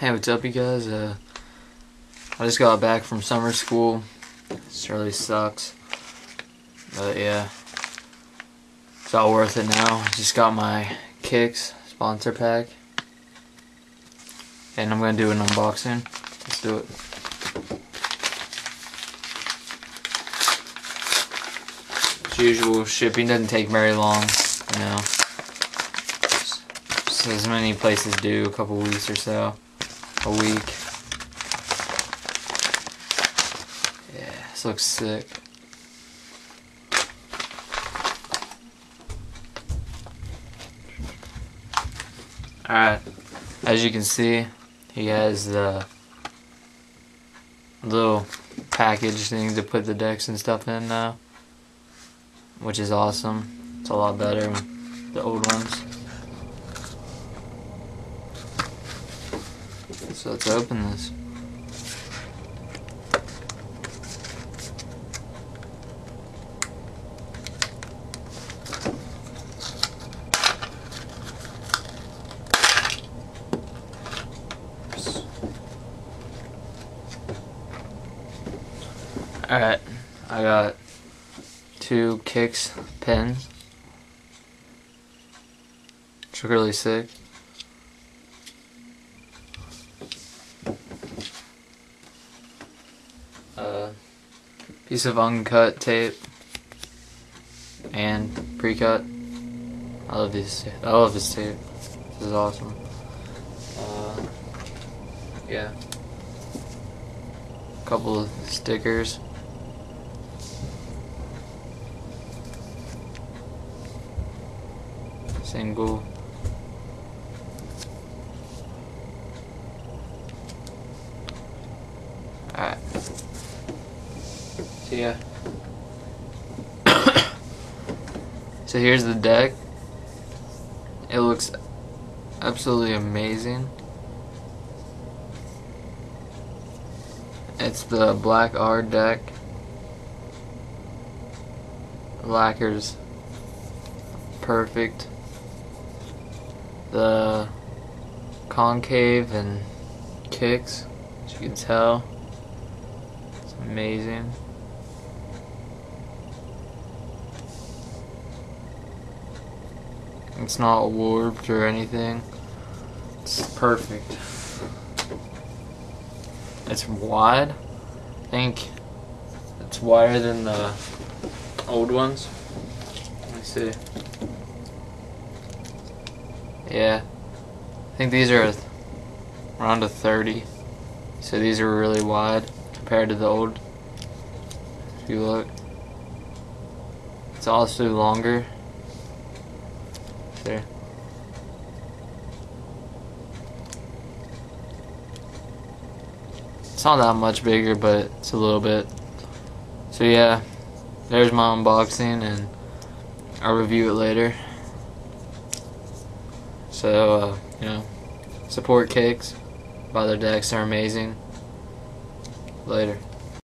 Hey, what's up, you guys? I just got back from summer school. This really sucks, but yeah, it's all worth it now. Just got my Kikz sponsor pack, and I'm gonna do an unboxing. Let's do it. As usual, shipping doesn't take very long, you know. Just as many places do, a couple weeks or so. A week. Yeah, this looks sick. Alright, as you can see, he has the little package thing to put the decks and stuff in now, which is awesome. It's a lot better than the old ones. So let's open this. Alright, I got 2 kikz pens, which are really sick. Piece of uncut tape and pre-cut. I love this tape. This is awesome. Yeah. A couple of stickers. Single. Alright. So yeah. So here's the deck. It looks absolutely amazing. It's the black R deck. The lacquer's perfect. The concave and kicks, as you can tell, it's amazing. It's not warped or anything. It's perfect. It's wide. I think it's wider than the old ones. Let me see. Yeah, I think these are around a 30. So these are really wide compared to the old. If you look, it's also longer. There. It's not that much bigger, but it's a little bit. So yeah, there's my unboxing, and I'll review it later. So you know, support Kikz. Buy their decks, they're amazing. Later.